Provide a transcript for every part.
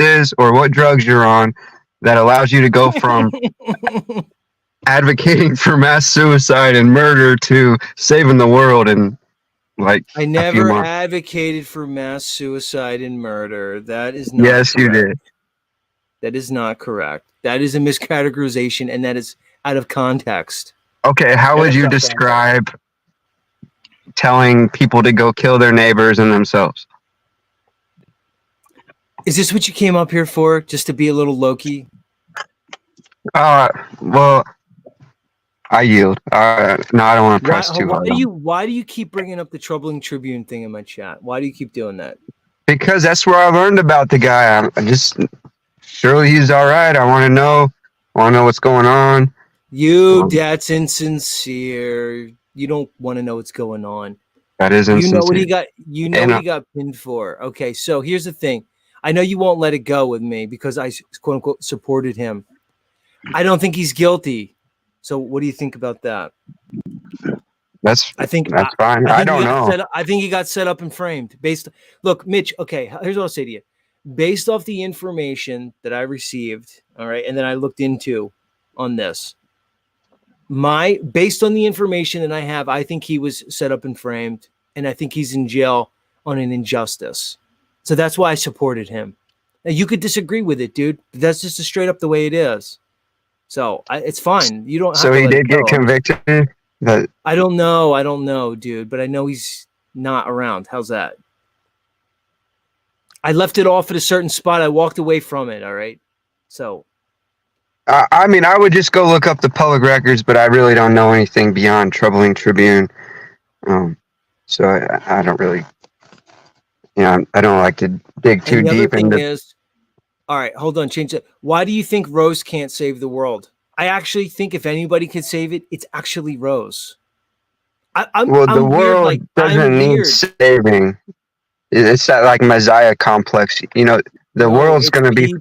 is or what drugs you're on that allows you to go from advocating for mass suicide and murder to saving the world in like I a few never months. advocated for mass suicide and murder. That is not Yes, you correct. did. That is not correct. That is a miscategorization, and that is out of context. Okay, how Yeah, would that's you not bad. describe telling people to go kill their neighbors and themselves? Is this what you came up here for? Just to be a little Loki? Well, I yield. No, I don't want to press too hard. Why do you keep bringing up the troubling Tribune thing in my chat? Why do you keep doing that? Because that's where I learned about the guy. I just surely he's all right. I want to know. What's going on. That's insincere. You don't want to know what's going on. That is insincere. You know what he got. You know what he got pinned for. Okay, so here's the thing. I know you won't let it go with me because I quote unquote supported him. I don't think he's guilty. So what do you think about that? That's fine. I don't know. I think he got set up and framed. Look, Mitch. Okay, here's what I'll say to you. Based off the information that I received, all right, and then I looked into on this. Based on the information that I have, I think he was set up and framed, and I think he's in jail on an injustice. So that's why I supported him. Now you could disagree with it, dude. But that's just straight up the way it is. So it's fine. You don't. So he did get convicted. I don't know, dude. But I know he's not around. How's that? I left it off at a certain spot. I walked away from it. All right. So. I mean, I would just go look up the public records, but I really don't know anything beyond troubling Tribune. So I don't really, I don't like to dig too deep into. All right, hold on, change it. Why do you think Rose can't save the world? I actually think if anybody could save it, it's actually Rose. The world doesn't need saving. It's that like Messiah complex. The world's going to be.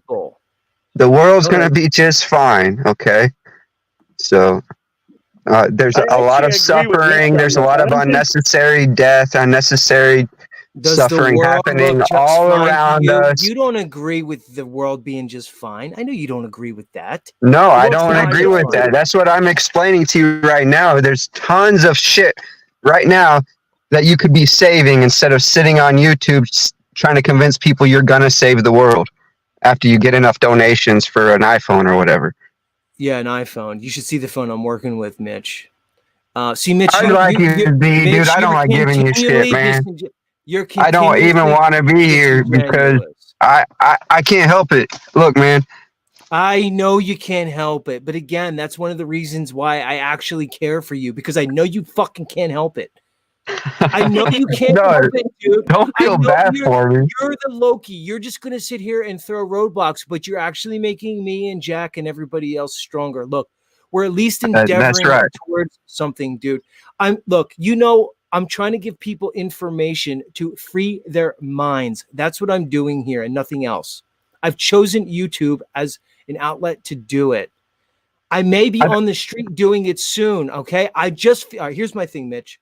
The world's going to be just fine, okay? So there's a lot of suffering. There's a lot of unnecessary death, unnecessary suffering happening all around us. You don't agree with the world being just fine. I know you don't agree with that. No, I don't agree with that. That's what I'm explaining to you right now. There's tons of shit right now that you could be saving instead of sitting on YouTube trying to convince people you're going to save the world after you get enough donations for an iPhone or whatever. Yeah, an iPhone. You should see the phone I'm working with, Mitch. See, Mitch, I'd like you to be, dude. I don't like giving you shit, man. I don't even want to be here because I can't help it. Look, man. I know you can't help it, but again, that's one of the reasons why I actually care for you, because I know you fucking can't help it. I know you can't help it, dude. Don't feel bad for me. You're the Loki. You're just going to sit here and throw roadblocks, but you're actually making me and Jack and everybody else stronger. Look, we're at least endeavoring towards something, dude. I'm trying to give people information to free their minds. That's what I'm doing here and nothing else. I've chosen YouTube as an outlet to do it. I may be on the street doing it soon, okay? All right, here's my thing, Mitch.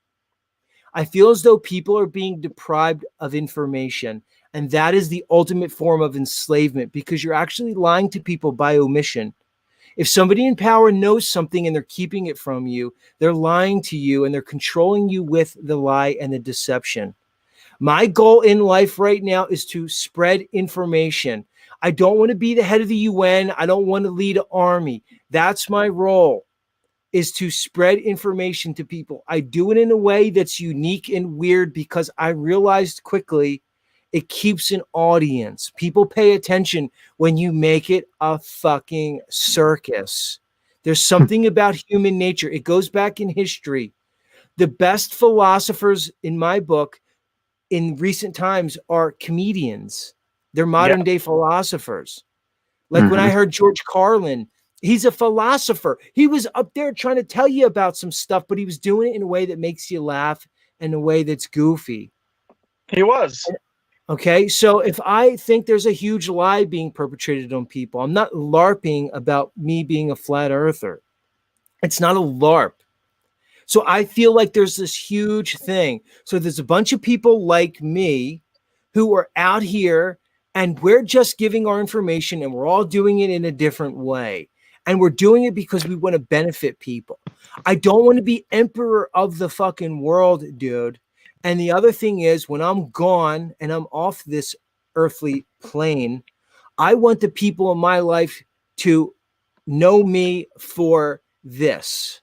I feel as though people are being deprived of information, and that is the ultimate form of enslavement because you're actually lying to people by omission. If somebody in power knows something and they're keeping it from you, they're lying to you and they're controlling you with the lie and the deception. My goal in life right now is to spread information. I don't want to be the head of the UN. I don't want to lead an army. That's my role, is to spread information to people. I do it in a way that's unique and weird because I realized quickly it keeps an audience. People pay attention when you make it a fucking circus. There's something about human nature. It goes back in history. The best philosophers in my book in recent times are comedians. They're modern day philosophers. Like when I heard George Carlin, he's a philosopher. He was up there trying to tell you about some stuff, but he was doing it in a way that makes you laugh in a way that's goofy. He was. Okay, so if I think there's a huge lie being perpetrated on people, I'm not LARPing about me being a flat earther. It's not a LARP. So I feel like there's this huge thing. So there's a bunch of people like me who are out here And we're just giving our information, and we're all doing it in a different way. And we're doing it because we want to benefit people. I don't want to be emperor of the fucking world, dude. And the other thing is, when I'm gone and I'm off this earthly plane, I want the people in my life to know me for this.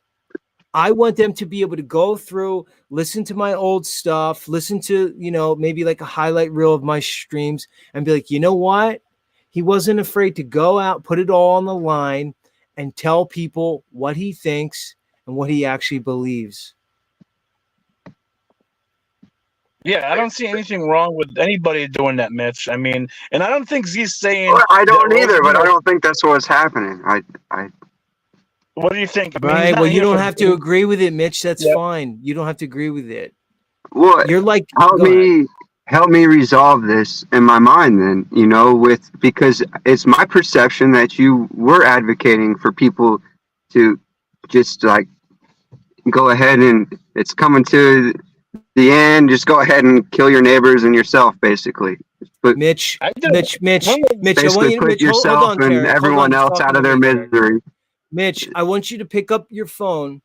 I want them to be able to go through, listen to my old stuff, listen to, maybe like a highlight reel of my streams and be like, you know what? He wasn't afraid to go out, put it all on the line and tell people what he thinks and what he actually believes. Yeah, I don't see anything wrong with anybody doing that, Mitch. I mean, and I don't think Z's saying. Well, I don't either, but I don't think that's what's happening. What do you think? I mean, right. Well, you don't have to agree with it, Mitch. That's fine. You don't have to agree with it. Well, you're like, help me resolve this in my mind then, because it's my perception that you were advocating for people to just like go ahead and it's coming to the end. Just go ahead and kill your neighbors and yourself, basically. Mitch, I want you to put yourself and everyone else out of their misery. Mitch, I want you to pick up your phone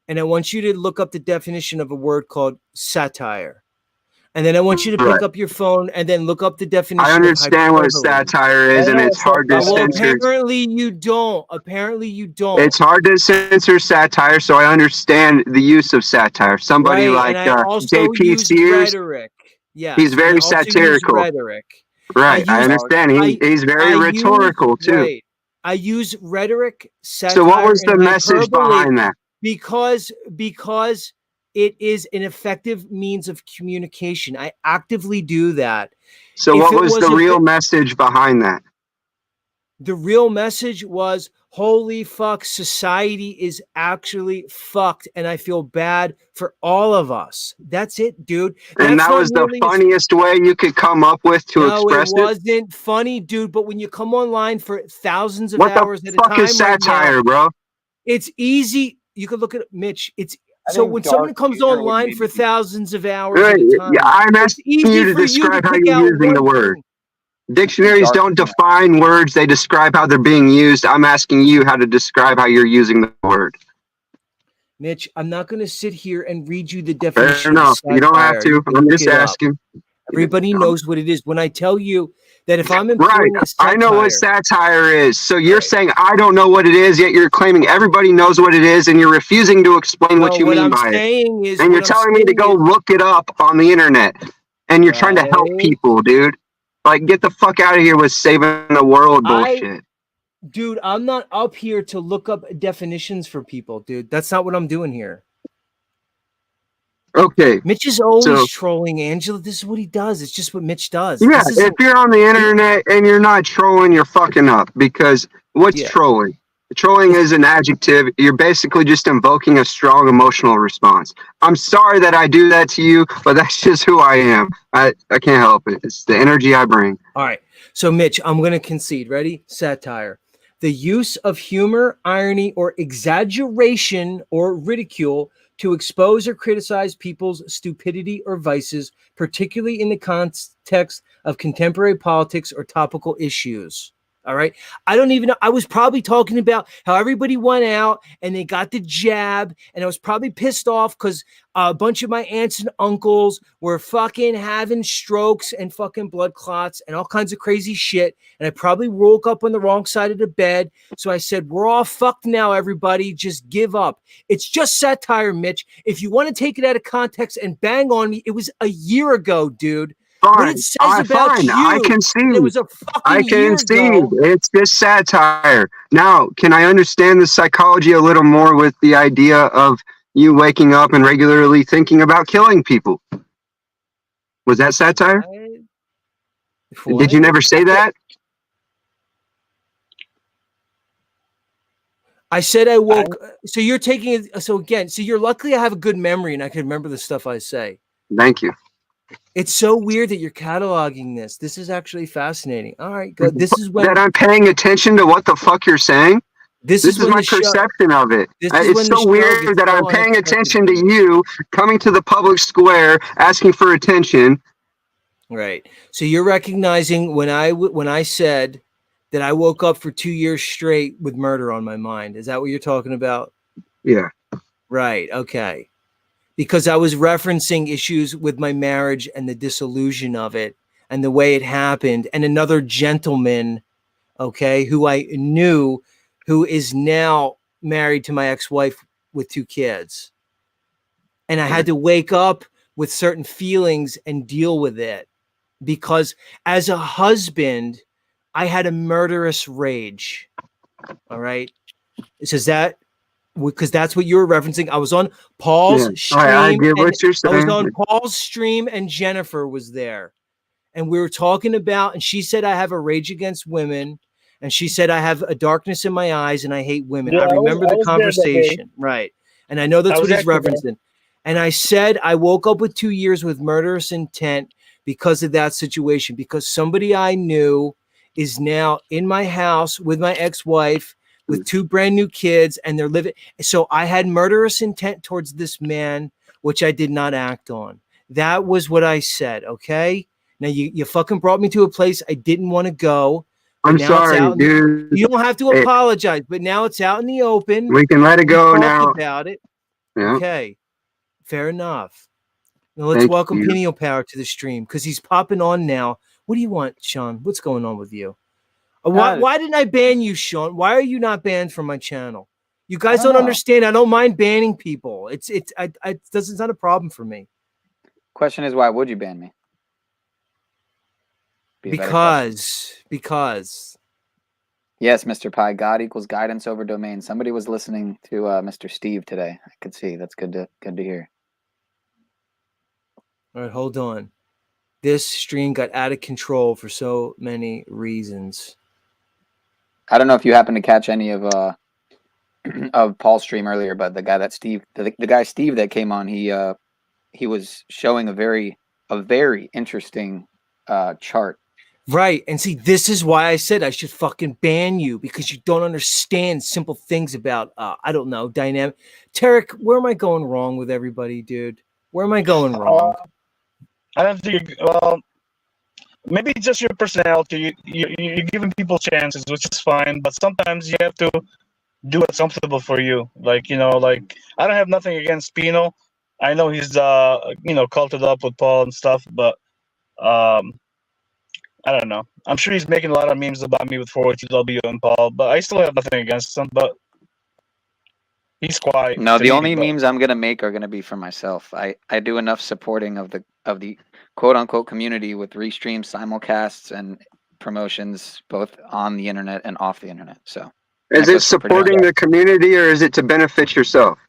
and I want you to look up the definition of a word called satire. And then I want you to pick up your phone and then look up the definition. I understand what satire is, and it's hard to censor. Apparently you don't. It's hard to censor satire, so I understand the use of satire. Somebody like JP Sears, yeah, he's very satirical. Rhetoric. Right, I understand. He's very rhetorical too. Right. I use rhetoric, satire. So what was the message behind that? Because it is an effective means of communication. I actively do that. So what was the real message behind that? The real message was, holy fuck, society is actually fucked, and I feel bad for all of us. That's it, dude. And that was the funniest way you could come up with to express it? No, it wasn't funny, dude, but when you come online for thousands of hours at a time... What the fuck is satire, bro? It's easy. You could look at it, Mitch. So when someone comes online for thousands of hours at a time... Yeah, I'm asking you to describe how you're using the word. Dictionaries don't define words, they describe how they're being used. I'm asking you how to describe how you're using the word. Mitch, I'm not going to sit here and read you the definition. Fair enough. You don't have to. I'm just asking. Everybody knows what it is. When I tell you that if I'm employing satire, I know what satire is. So you're saying I don't know what it is, yet you're claiming everybody knows what it is, and you're refusing to explain what you mean by it. And you're telling me to go look it up on the internet, and you're trying to help people, dude. Like, get the fuck out of here with saving the world bullshit. Dude, I'm not up here to look up definitions for people, dude. That's not what I'm doing here. Okay. Mitch is always trolling Angela. This is what he does. It's just what Mitch does. Yeah, if you're on the internet and you're not trolling, you're fucking up. Because what's trolling? Trolling is an adjective. You're basically just invoking a strong emotional response. I'm sorry that I do that to you, but that's just who I am. I can't help it. It's the energy I bring. All right. So, Mitch, I'm going to concede. Ready? Satire. The use of humor, irony, or exaggeration or ridicule to expose or criticize people's stupidity or vices, particularly in the context of contemporary politics or topical issues. All right. I don't even know. I was probably talking about how everybody went out and they got the jab, and I was probably pissed off because a bunch of my aunts and uncles were fucking having strokes and fucking blood clots and all kinds of crazy shit. And I probably woke up on the wrong side of the bed. So I said, we're all fucked now, everybody. Just give up. It's just satire, Mitch. If you want to take it out of context and bang on me, it was a year ago, dude. Fine. What it says about you, I can see. It was a fucking year ago. It's just satire. Now, can I understand the psychology a little more with the idea of you waking up and regularly thinking about killing people? Was that satire? What? Did you never say that? I said I woke. So you're taking it. So again, you're luckily I have a good memory and I can remember the stuff I say. Thank you. It's so weird that you're cataloging this. This is actually fascinating. All right, good. This is when that I'm paying attention to what the fuck you're saying. This is my perception of it. It's so weird that I'm paying attention to you coming to the public square asking for attention. Right. So you're recognizing when I said that I woke up for 2 years straight with murder on my mind. Is that what you're talking about? Yeah. Right. Okay. Because I was referencing issues with my marriage and the disillusion of it and the way it happened. And another gentleman, okay, who I knew, who is now married to my ex-wife with 2 kids. And I had to wake up with certain feelings and deal with it. Because as a husband, I had a murderous rage. All right. It says that because that's what you were referencing. I was on Paul's stream. I get what you're saying. I was on Paul's stream and Jennifer was there. And we were talking about, and she said, I have a rage against women. And she said, I have a darkness in my eyes and I hate women. Yeah, I remember the conversation. Right. And I know that's what he's referencing. And I said, I woke up with 2 years with murderous intent because of that situation, because somebody I knew is now in my house with my ex-wife with 2 brand new kids and they're living. So I had murderous intent towards this man, which I did not act on. That was what I said. Okay. Now you fucking brought me to a place I didn't want to go. I'm sorry, dude. You don't have to apologize, but now it's out in the open. We can let it go now. About it. Yeah. Okay. Fair enough. Now let's welcome Pineal Power to the stream because he's popping on now. What do you want, Sean? What's going on with you? Why didn't I ban you, Sean? Why are you not banned from my channel? You guys don't understand. I don't mind banning people. It's not a problem for me. Question is, why would you ban me? Because. Yes, Mr. Pi, God equals guidance over domain. Somebody was listening to Mr. Steve today. I could see. That's good to hear. All right, hold on. This stream got out of control for so many reasons. I don't know if you happened to catch any of Paul's stream earlier, but the guy that Steve, the guy Steve that came on, he was showing a very interesting chart. Right. And see, this is why I said I should fucking ban you because you don't understand simple things about, I don't know, dynamic. Tarek, where am I going wrong with everybody, dude? Where am I going wrong? I don't think, maybe just your personality. You're giving people chances, which is fine, but sometimes you have to do what's comfortable for you. Like, I don't have nothing against Pino. I know he's, culted up with Paul and stuff, but, I don't know. I'm sure he's making a lot of memes about me with 402W and Paul, but I still have nothing against him, but he's quiet. No, the only memes I'm gonna make are gonna be for myself. I do enough supporting of the quote unquote community with restreams, simulcasts, and promotions both on the internet and off the internet. So is it supporting the community or is it to benefit yourself?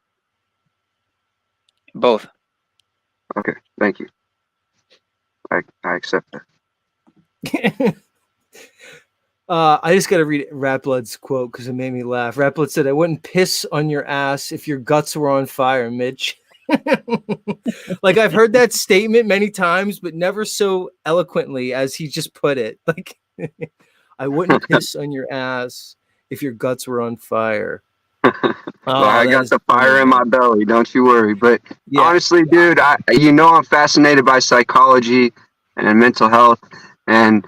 Both. Okay, thank you. I accept that. I just got to read Rat Blood's quote because it made me laugh. Rat Blood said, I wouldn't piss on your ass if your guts were on fire, Mitch. Like, I've heard that statement many times, but never so eloquently as he just put it. Like, I wouldn't piss on your ass if your guts were on fire. Well, I got the fire in my belly, don't you worry. But honestly, dude, I'm fascinated by psychology and mental health. And,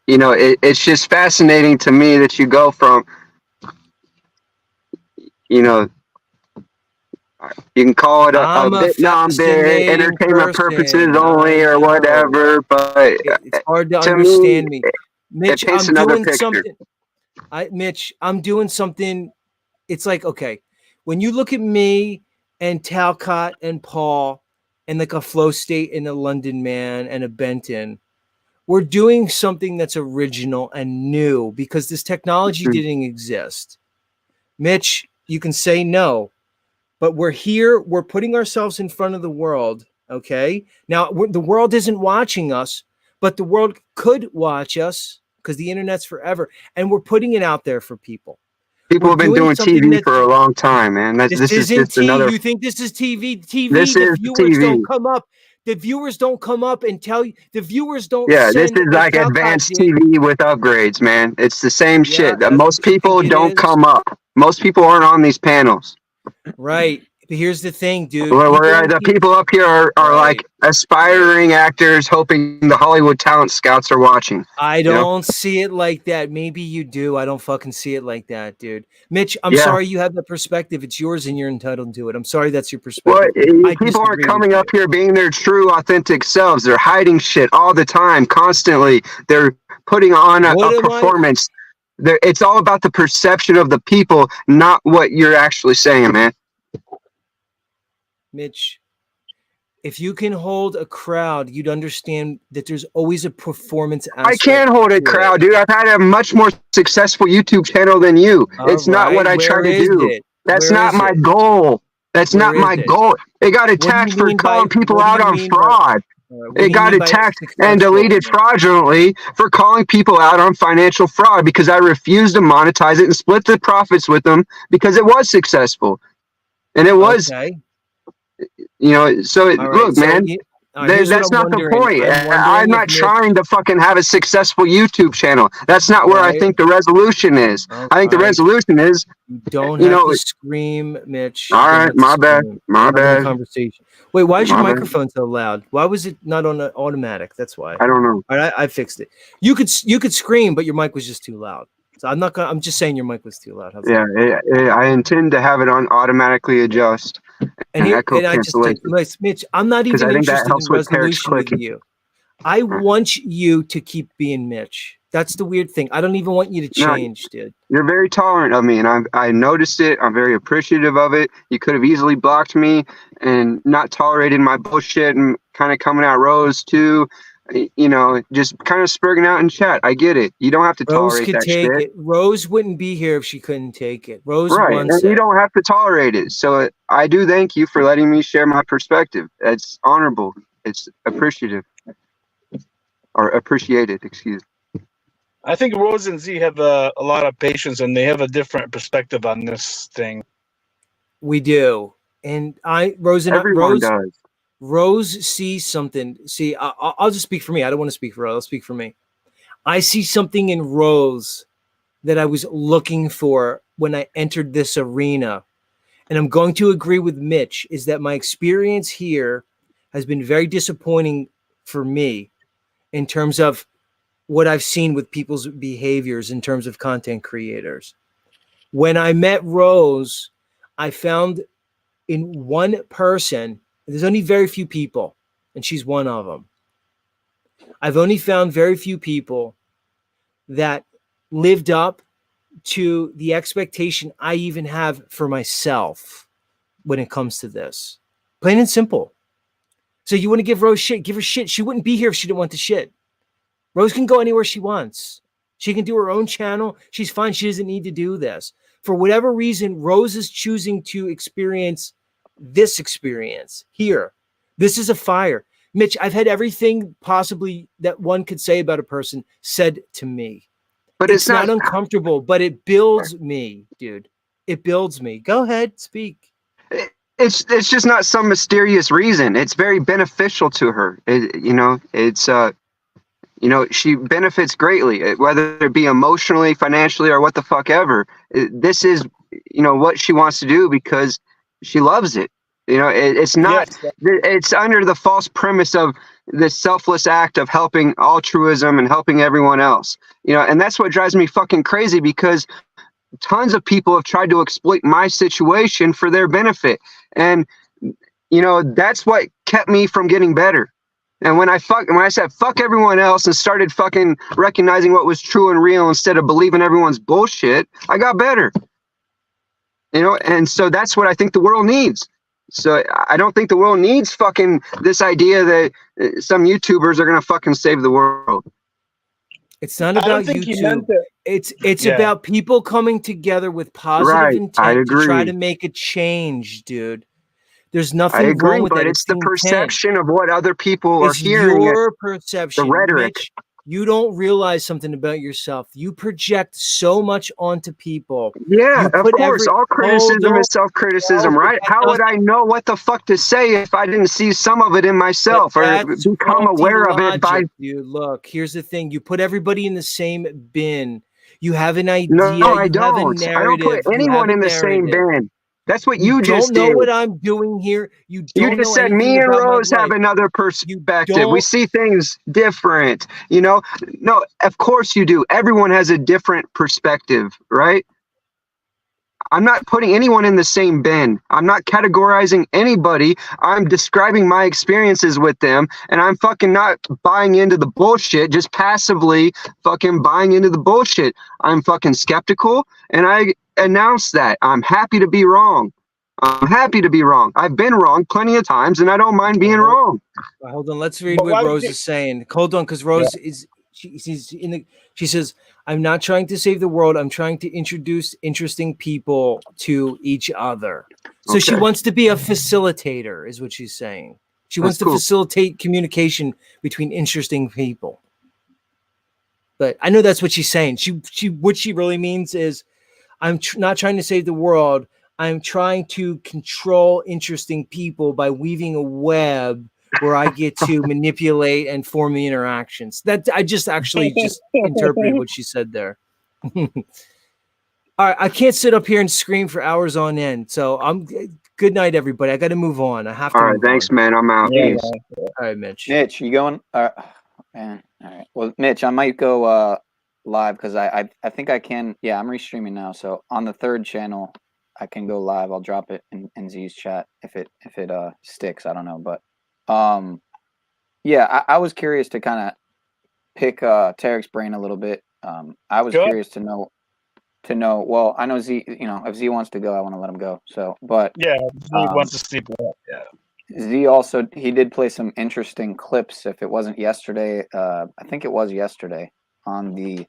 it's just fascinating to me that you go from, you can call it a Vietnam Day, entertainment purposes only or whatever, but it's hard to understand me. Mitch, I'm doing something. Mitch, I'm doing something. It's like, okay, when you look at me and Talcott and Paul and like a Flow State and a London Man and a Benton, we're doing something that's original and new because this technology didn't exist. Mitch, you can say no, but we're here. We're putting ourselves in front of the world. Okay. Now the world isn't watching us, but the world could watch us because the internet's forever. And we're putting it out there for people. People have been doing TV for a long time, man. This is just another. You think this is TV? This is viewers TV. Don't come up. The viewers don't come up and tell you. The viewers don't. Yeah, this is like advanced TV with upgrades, man. It's the same shit. Most people don't come up. Most people aren't on these panels. Right. But here's the thing, dude. Where the people up here are Right. like aspiring actors hoping the Hollywood talent scouts are watching. I don't see it like that. Maybe you do. I don't fucking see it like that, dude. Mitch, I'm Yeah. sorry you have that perspective. It's yours and you're entitled to it. I'm sorry that's your perspective. Well, people aren't coming up here being their true, authentic selves. They're hiding shit all the time, constantly. They're putting on a performance. It's all about the perception of the people, not what you're actually saying, man. Mitch, if you can hold a crowd, you'd understand that there's always a performance aspect. I can hold a crowd, dude. I've had a much more successful YouTube channel than you. It's not what I try to do. That's not my goal. That's not my goal. It got attacked for calling people out on fraud. It got attacked and deleted fraudulently for calling people out on financial fraud because I refused to monetize it and split the profits with them because it was successful. And it was, you know, so look, man, that's not the point. I'm not trying to fucking have a successful YouTube channel. That's not where I think the resolution is. I think the resolution is, don't have to scream, Mitch. All right, my bad. My bad. Conversation. Wait, why is your microphone so loud? Why was it not on automatic? That's why. I don't know. All right, I fixed it. You could scream, but your mic was just too loud. So I'm not gonna. I'm just saying your mic was too loud. I intend to have it on automatically adjust. And I just Mitch, I'm not even interested in resolution with you. I want you to keep being Mitch. That's the weird thing. I don't even want you to change, dude. You're very tolerant of me, and I noticed it. I'm very appreciative of it. You could have easily blocked me and not tolerated my bullshit and kind of coming out Rose too. You know, just kind of spurging out in chat. I get it. You don't have to tolerate that shit. Rose wouldn't be here if she couldn't take it. Rose and you don't have to tolerate it. So I do thank you for letting me share my perspective. It's honorable. It's appreciative. Or appreciated, excuse me. I think Rose and Z have a lot of patience and they have a different perspective on this thing. We do. And Everyone does. Rose sees something. See, I'll just speak for me. I don't want to speak for Rose. I'll speak for me. I see something in Rose that I was looking for when I entered this arena. And I'm going to agree with Mitch, is that my experience here has been very disappointing for me in terms of what I've seen with people's behaviors in terms of content creators. When I met Rose, I found in one person, there's only very few people, and she's one of them. I've only found very few people that lived up to the expectation I even have for myself when it comes to this. Plain and simple. So you want to give Rose shit, give her shit. She wouldn't be here if she didn't want the shit. Rose can go anywhere she wants. She can do her own channel. She's fine. She doesn't need to do this. For whatever reason, Rose is choosing to experience this experience here. This is a fire. Mitch, I've had everything possibly that one could say about a person said to me. But it's not uncomfortable, but it builds me, dude. It builds me. Go ahead, speak. It's just not some mysterious reason. It's very beneficial to her. She benefits greatly, whether it be emotionally, financially, or what the fuck ever. This is, what she wants to do because she loves it. It's not, it's under the false premise of the selfless act of helping altruism and helping everyone else, and that's what drives me fucking crazy because tons of people have tried to exploit my situation for their benefit. And, that's what kept me from getting better. And when I said fuck everyone else and started fucking recognizing what was true and real instead of believing everyone's bullshit, I got better. And so that's what I think the world needs. So I don't think the world needs fucking this idea that some YouTubers are gonna fucking save the world. It's not about YouTube. It's about people coming together with positive intent to try to make a change, dude. There's nothing wrong with that. But it's the perception of what other people are hearing. Your perception, the rhetoric. Mitch, you don't realize something about yourself. You project so much onto people. Yeah, of course. All criticism is self-criticism, right? How would I know what the fuck to say if I didn't see some of it in myself or become aware of it by... Dude, look, here's the thing. You put everybody in the same bin. You have an idea. No, I don't. I don't put anyone in the same bin. That's what you just don't know did. what I'm doing here. You don't just know said anything me and about Rose my have life. another perspective. We see things different, you know? No, of course you do. Everyone has a different perspective, right? I'm not putting anyone in the same bin. I'm not categorizing anybody. I'm describing my experiences with them, and I'm fucking not buying into the bullshit, just passively fucking buying into the bullshit. I'm fucking skeptical, and I announce that. I'm happy to be wrong. I'm happy to be wrong. I've been wrong plenty of times, and I don't mind being wrong. Hold on, let's read what Rose is saying. Hold on, because Rose is she's in the. She says, "I'm not trying to save the world. I'm trying to introduce interesting people to each other." So she wants to be a facilitator, is what she's saying. She wants to facilitate communication between interesting people. But I know that's what she's saying. What she really means is, I'm not trying to save the world. I'm trying to control interesting people by weaving a web where I get to manipulate and form the interactions. That I just interpreted what she said there. All right, I can't sit up here and scream for hours on end. So good night, everybody. I got to move on. I have to. All right, thanks, man. I'm out. Yeah, Peace. All right, Mitch. Mitch, you going? Man, all right. Well, Mitch, I might go live because I think I can. Yeah, I'm restreaming now. So on the third channel, I can go live. I'll drop it in Z's chat if it sticks. I don't know, but yeah, I was curious to kind of pick Tarek's brain a little bit. I was curious to know. Well, I know Z. You know, if Z wants to go, I want to let him go. So, but yeah, Z wants to sleep. Yeah. Z also he did play some interesting clips. If it wasn't yesterday, I think it was yesterday on the,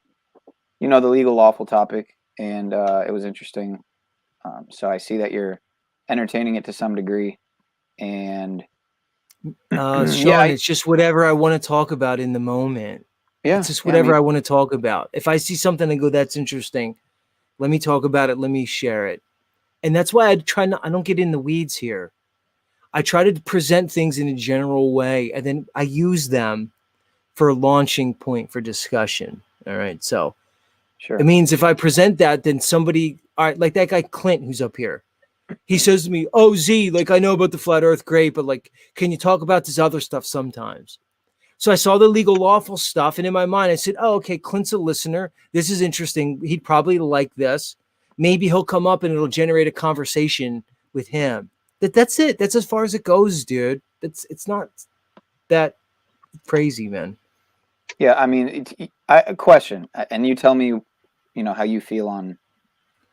you know, the legal lawful topic, and it was interesting. So I see that you're entertaining it to some degree, and Sean, it's just whatever I want to talk about in the moment. Yeah, it's just whatever I want to talk about. If I see something and go, "That's interesting," let me talk about it. Let me share it, and that's why I don't get in the weeds here. I try to present things in a general way, and then I use them for a launching point for discussion. All right. So it means if I present that, then somebody, all right, like that guy Clint who's up here, he says to me, "Oh, Z, like I know about the flat earth, great, but like, can you talk about this other stuff sometimes?" So I saw the legal lawful stuff, and in my mind, I said, "Oh, okay, Clint's a listener. This is interesting. He'd probably like this. Maybe he'll come up and it'll generate a conversation with him." That's it. That's as far as it goes, dude. It's not that crazy, man. Yeah, I mean, a question, and you tell me, you know, how you feel on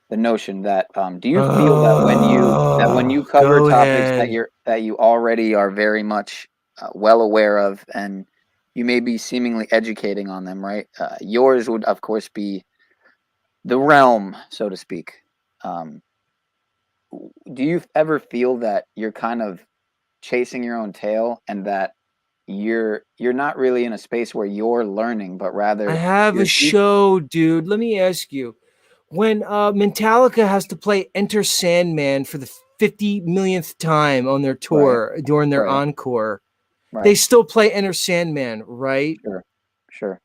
the notion that do you feel that when you cover topics that you already are very much well aware of, and you may be seemingly educating on them, right? Yours would, of course, be the realm, so to speak. Do you ever feel that you're kind of chasing your own tail, and that you're not really in a space where you're learning, but rather I have a show, dude. Let me ask you, when Metallica has to play Enter Sandman for the 50 millionth time on their tour during their encore, they still play Enter Sandman, right? Sure.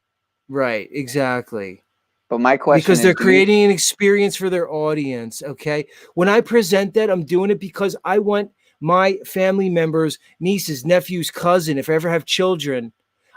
Right, exactly. But my question because is, they're creating an experience for their audience. Okay. When I present that, I'm doing it because I want my family members, nieces, nephews, cousin, if I ever have children,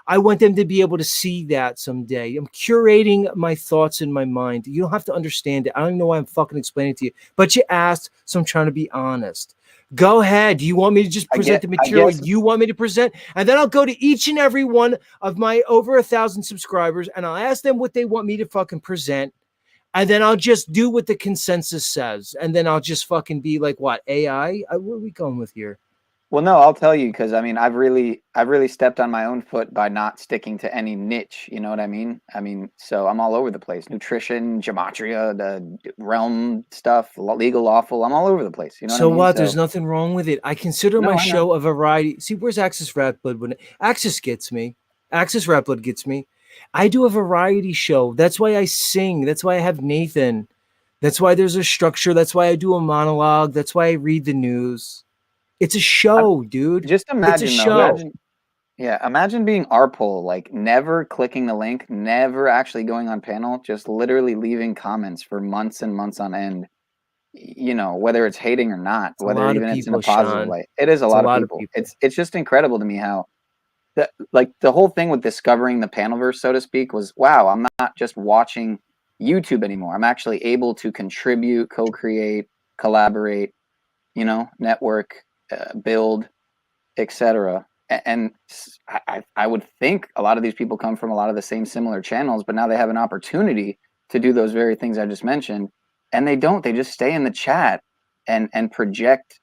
I want them to be able to see that someday. I'm curating my thoughts in my mind. You don't have to understand it. I don't even know why I'm fucking explaining it to you, but you asked, so I'm trying to be honest. Go ahead. Do you want me to just present the material you want me to present? And then I'll go to each and every one of my over 1,000 subscribers and I'll ask them what they want me to fucking present. And then I'll just do what the consensus says. And then I'll just fucking be like, what, AI? What are we going with here? Well, no, I'll tell you, because I mean, I've really stepped on my own foot by not sticking to any niche. You know what I mean? So I'm all over the place. Nutrition, gematria, the realm stuff, legal, lawful. I'm all over the place. You know so what I mean? What? There's nothing wrong with it. I consider my show a variety. See, where's Axis Rat Blood? When Axis gets me, Axis Rat Blood gets me. I do a variety show. That's why I sing. That's why I have Nathan. That's why there's a structure. That's why I do a monologue. That's why I read the news. It's a show, dude. Just imagine, it's a show. Imagine being Arpol, like never clicking the link, never actually going on panel, just literally leaving comments for months and months on end. you know, whether it's hating or not, It's a whether lot of even it's in a people, positive Sean. way. It is a It's a lot of lot of people. people. It's just incredible to me how that, like, the whole thing with discovering the panelverse, so to speak, was, wow, I'm not just watching YouTube anymore. I'm actually able to contribute, co-create, collaborate, you know, network, build, etc. And I would think a lot of these people come from a lot of the same similar channels, but now they have an opportunity to do those very things I just mentioned, and they don't. They just stay in the chat and project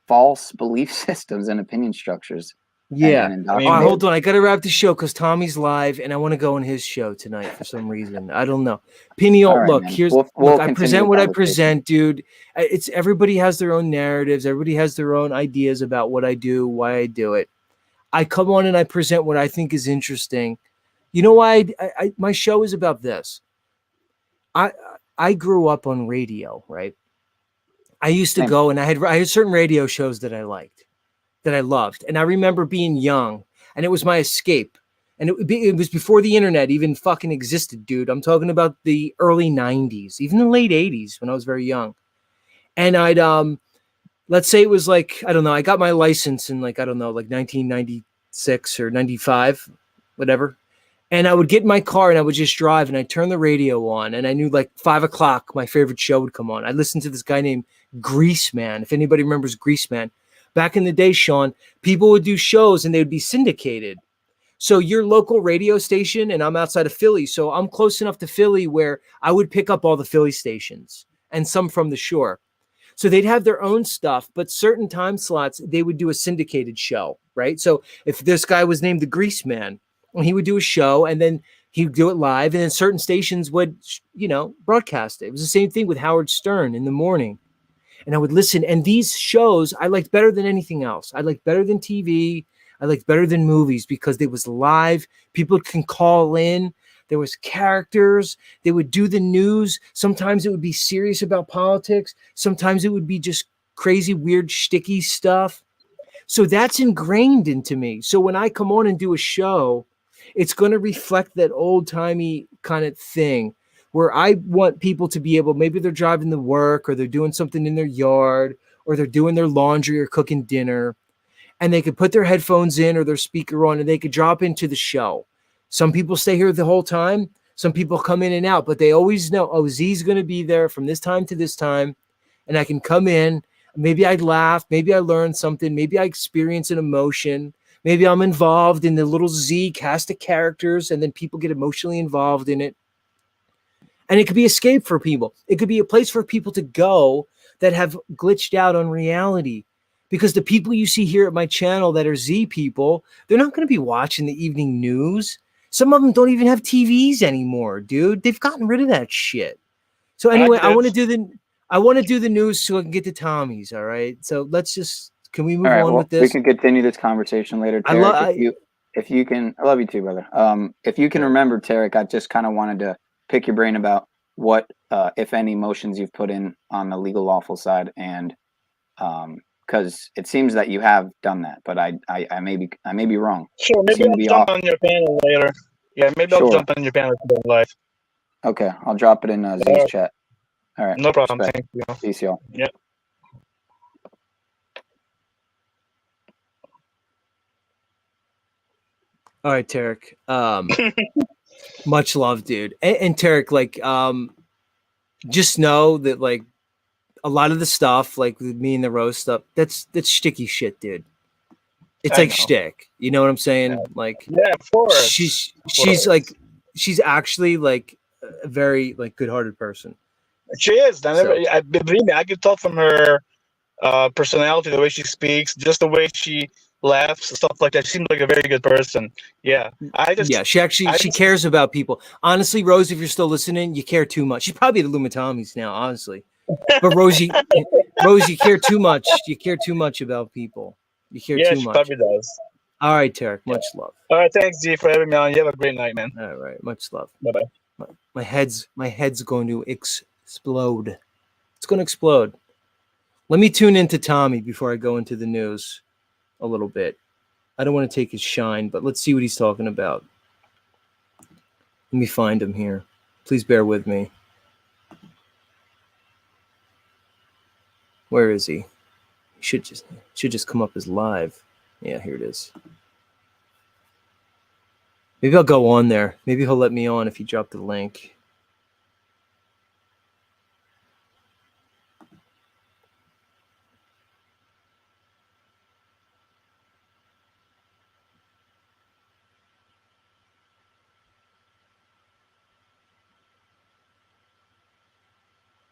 false belief systems and opinion structures. Yeah. And All right, hold on. I got to wrap the show because Tommy's live, and I want to go on his show tonight for some reason. I don't know. Peniel, right, look, man. here's We'll look. I continue present the what I conversation. present, dude. It's everybody has their own narratives. Everybody has their own ideas about what I do, why I do it. I come on and I present what I think is interesting. You know why? My show is about this. I grew up on radio, right? I used to Same. go and I had certain radio shows that I liked, that I loved. And I remember being young and it was my escape. And it was before the internet even fucking existed, dude. I'm talking about the early 90s, even the late 80s when I was very young. And let's say it was like, I don't know, I got my license in like, I don't know, like 1996 or 95, whatever. And I would get in my car and I would just drive and I'd turn the radio on and I knew like 5 o'clock, my favorite show would come on. I listened to this guy named Greaseman. If anybody remembers Greaseman, back in the day, Sean, people would do shows and they would be syndicated. So your local radio station, and I'm outside of Philly, so I'm close enough to Philly where I would pick up all the Philly stations and some from the shore. So they'd have their own stuff, but certain time slots, they would do a syndicated show, right? So if this guy was named the Greaseman, he would do a show and then he'd do it live, and then certain stations would, you know, broadcast it. It was the same thing with Howard Stern in the morning. And I would listen. And these shows I liked better than anything else. I liked better than TV. I liked better than movies because they was live. People can call in. There was characters. They would do the news. Sometimes it would be serious about politics. Sometimes it would be just crazy, weird, shticky stuff. So that's ingrained into me. So when I come on and do a show, it's going to reflect that old timey kind of thing where I want people to be able, maybe they're driving to work or they're doing something in their yard or they're doing their laundry or cooking dinner, and they could put their headphones in or their speaker on and they could drop into the show. Some people stay here the whole time. Some people come in and out, but they always know, oh, Z's going to be there from this time to this time. And I can come in. Maybe I laugh. Maybe I learn something. Maybe I experience an emotion. Maybe I'm involved in the little Z cast of characters, and then people get emotionally involved in it. And it could be escape for people. It could be a place for people to go that have glitched out on reality. Because the people you see here at my channel that are Z people, they're not going to be watching the evening news. Some of them don't even have TVs anymore, dude. They've gotten rid of that shit. So anyway, I want to do the news so I can get to Tommy's. All right. So can we move on with this? We can continue this conversation later, Tarek. If you can, I love you too, brother. If you can remember, Tarek, I just kind of wanted to pick your brain about what, if any, motions you've put in on the legal lawful side, and because it seems that you have done that, but I may be wrong. Sure, maybe I'll jump on your panel later. Yeah, maybe I'll jump on your panel live. Okay, I'll drop it in Z's chat. All right. No problem. Thank you. Peace, y'all. Yep. All right, Tarek. Much love, dude. And Tarek, like, just know that, like, a lot of the stuff, like with me and the Rose stuff, that's sticky shit, dude. It's like shtick. You know what I'm saying? Yeah. Like, yeah, of course. She's actually like a very like good-hearted person. She is. I believe me, I could tell from her personality, the way she speaks, just the way she laughs, stuff like that. She seems like a very good person. Yeah, she cares about people. Honestly, Rose, if you're still listening, you care too much. She's probably at Lumatommy's now, honestly. But Rose, you care too much. You care too much about people. You care too much. Yeah, she probably does. All right, Tarek. Much love. All right, thanks, G, for having me on. You have a great night, man. All right, much love. Bye-bye. My head's going to explode. It's going to explode. Let me tune into Tommy before I go into the news a little bit. I don't want to take his shine, but let's see what he's talking about. Let me find him here. Please bear with me. Where is he? He should just come up as live. Yeah, here it is. Maybe I'll go on there. Maybe he'll let me on if you drop the link.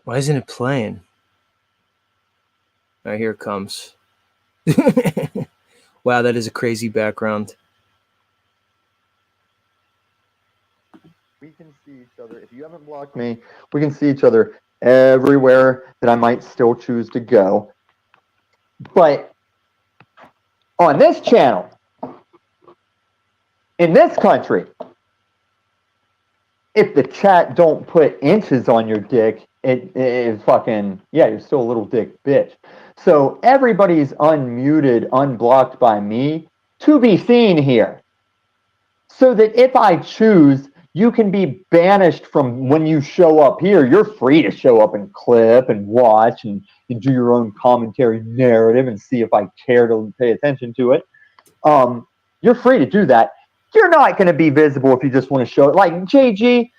Why isn't it playing? All right, here it comes. Wow, that is a crazy background. We can see each other. If you haven't blocked me, we can see each other everywhere that I might still choose to go. But on this channel, in this country, if the chat don't put inches on your dick, it is fucking, yeah, you're still a little dick bitch. So everybody's unmuted, unblocked by me to be seen here. So that if I choose, you can be banished from when you show up here. You're free to show up and clip and watch and do your own commentary narrative and see if I care to pay attention to it. You're free to do that. You're not going to be visible if you just want to show it. Like JG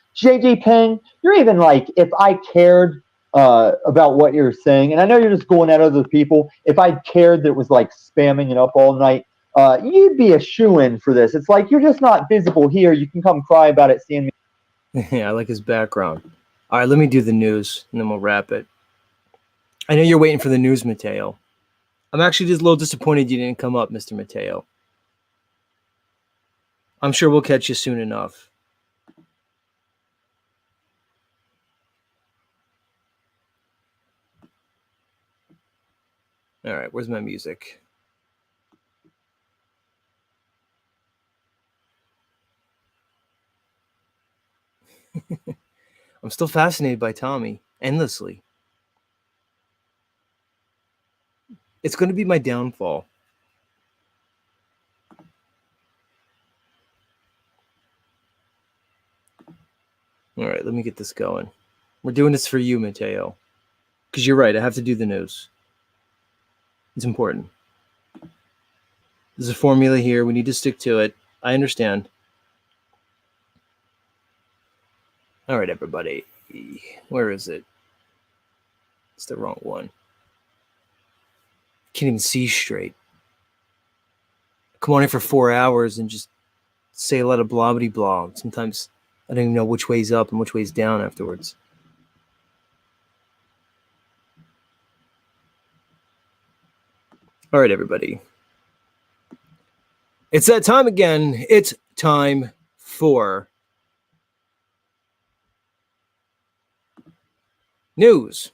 Peng, you're even like, if I cared about what you're saying, and I know you're just going at other people, if I cared that was like spamming it up all night, you'd be a shoo-in for this. It's like, you're just not visible here. You can come cry about it seeing me. Yeah, I like his background. All right, let me do the news, and then we'll wrap it. I know you're waiting for the news, Mateo. I'm actually just a little disappointed you didn't come up, Mr. Mateo. I'm sure we'll catch you soon enough. All right, where's my music? I'm still fascinated by Tommy, endlessly. It's going to be my downfall. All right, let me get this going. We're doing this for you, Mateo. Because you're right, I have to do the news. It's important. There's a formula here. We need to stick to it. I understand. All right, everybody. Where is it? It's the wrong one. Can't even see straight. Come on in for 4 hours and just say a lot of blah blah. Sometimes I don't even know which way's up and which way's down afterwards. All right, everybody. It's that time again. It's time for news.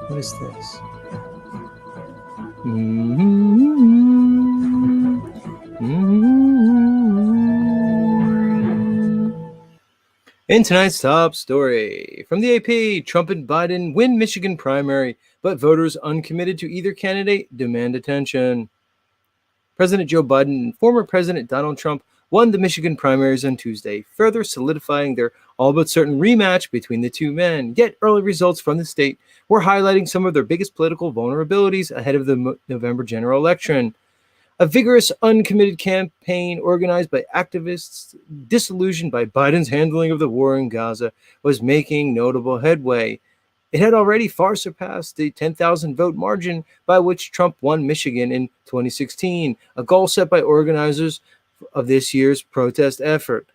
What is this? In tonight's top story from the AP, Trump and Biden win Michigan primary, but voters uncommitted to either candidate demand attention. President Joe Biden and former President Donald Trump won the Michigan primaries on Tuesday, further solidifying their all but certain rematch between the two men. Yet early results from the state were highlighting some of their biggest political vulnerabilities ahead of the November general election. A vigorous, uncommitted campaign organized by activists disillusioned by Biden's handling of the war in Gaza was making notable headway. It had already far surpassed the 10,000 vote margin by which Trump won Michigan in 2016, a goal set by organizers of this year's protest effort.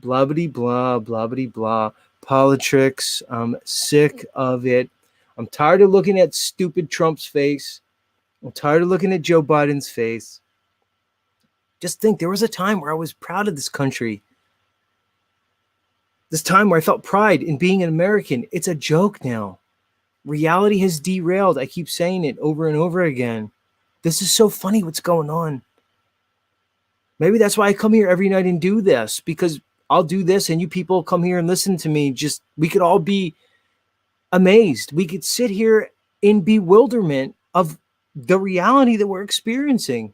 Blah, blah, blah, blah. POPTiCS. I'm sick of it. I'm tired of looking at stupid Trump's face. I'm tired of looking at Joe Biden's face. Just think, there was a time where I was proud of this country. This time where I felt pride in being an American. It's a joke now. Reality has derailed. I keep saying it over and over again. This is so funny what's going on. Maybe that's why I come here every night and do this, because I'll do this and you people come here and listen to me. Just, we could all be amazed. We could sit here in bewilderment of the reality that we're experiencing.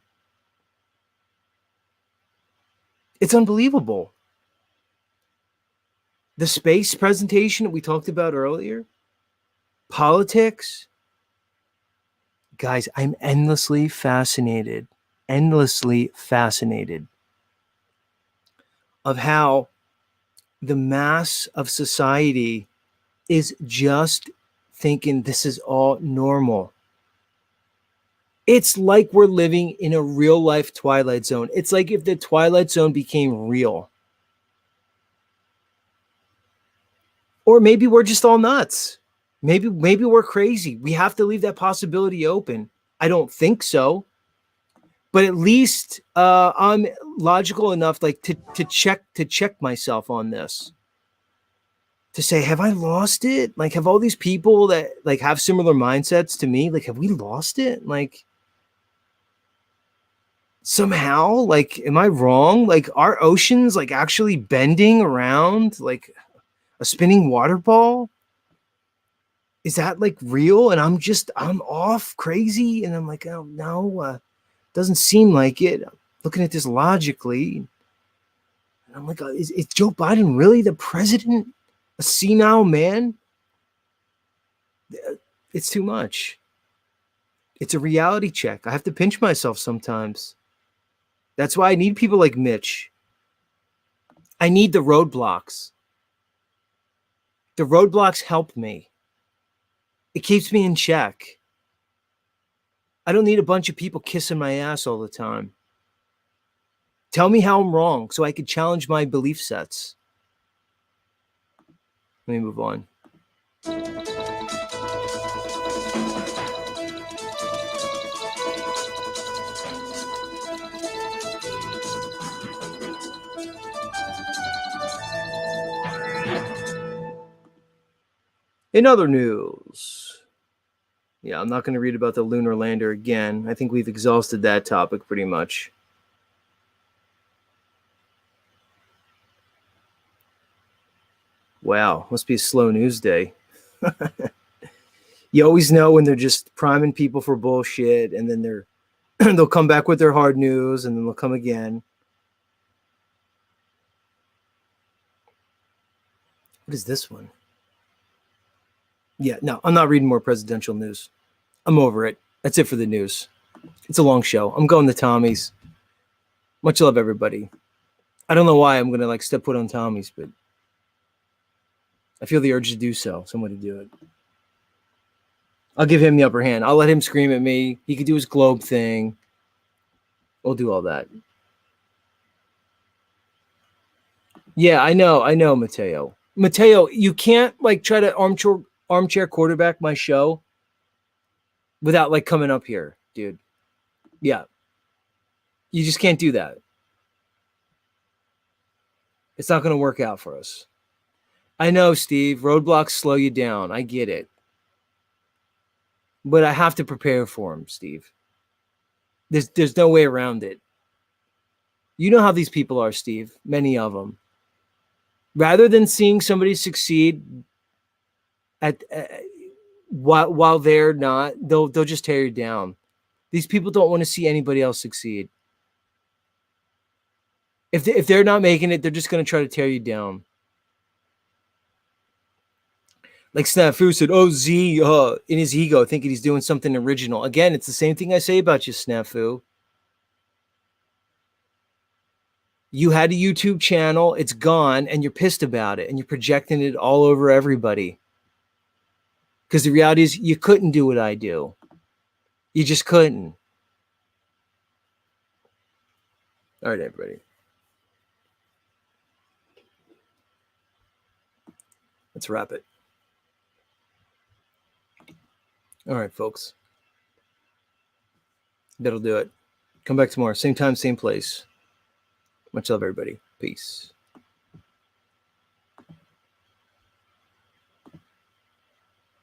It's unbelievable. The space presentation that we talked about earlier, politics. Guys, I'm endlessly fascinated of how the mass of society is just thinking this is all normal. It's like we're living in a real life Twilight Zone. It's like if the Twilight Zone became real. Or maybe we're just all nuts. Maybe we're crazy. We have to leave that possibility open. I don't think so. But at least I'm logical enough, like to check myself on this. To say, have I lost it? Like, have all these people that like have similar mindsets to me, like, have we lost it? Like, somehow, like, am I wrong? Like, are oceans like actually bending around like a spinning water ball? Is that like real? And I'm off crazy. And I'm like, oh no, doesn't seem like it. I'm looking at this logically. And I'm like, is Joe Biden really the president? A senile man? It's too much. It's a reality check. I have to pinch myself sometimes. That's why I need people like Mitch. I need the roadblocks. The roadblocks help me. It keeps me in check. I don't need a bunch of people kissing my ass all the time. Tell me how I'm wrong so I can challenge my belief sets. Let me move on. In other news, yeah, I'm not going to read about the lunar lander again. I think we've exhausted that topic pretty much. Wow, must be a slow news day. You always know when they're just priming people for bullshit, and then they'll come back with their hard news, and then they'll come again. What is this one? Yeah, no, I'm not reading more presidential news. I'm over it. That's it for the news. It's a long show. I'm going to Tommy's. Much love, everybody. I don't know why I'm going to like step foot on Tommy's, but I feel the urge to do so. Somebody do it. I'll give him the upper hand. I'll let him scream at me. He could do his globe thing. We'll do all that. Yeah, I know, Mateo. Mateo, you can't like try to armchair quarterback my show without like coming up here, dude. Yeah. You just can't do that. It's not going to work out for us. I know, Steve. Roadblocks slow you down. I get it. But I have to prepare for him, Steve. There's no way around it. You know how these people are, Steve. Many of them. Rather than seeing somebody succeed while they're not, they'll just tear you down. These people don't want to see anybody else succeed. If they're not making it, they're just going to try to tear you down. Like Snafu said, oh, Z, in his ego, thinking he's doing something original. Again, it's the same thing I say about you, Snafu. You had a YouTube channel, it's gone, and you're pissed about it, and you're projecting it all over everybody. Because the reality is, you couldn't do what I do. You just couldn't. All right, everybody. Let's wrap it. All right, folks. That'll do it. Come back tomorrow. Same time, same place. Much love, everybody. Peace.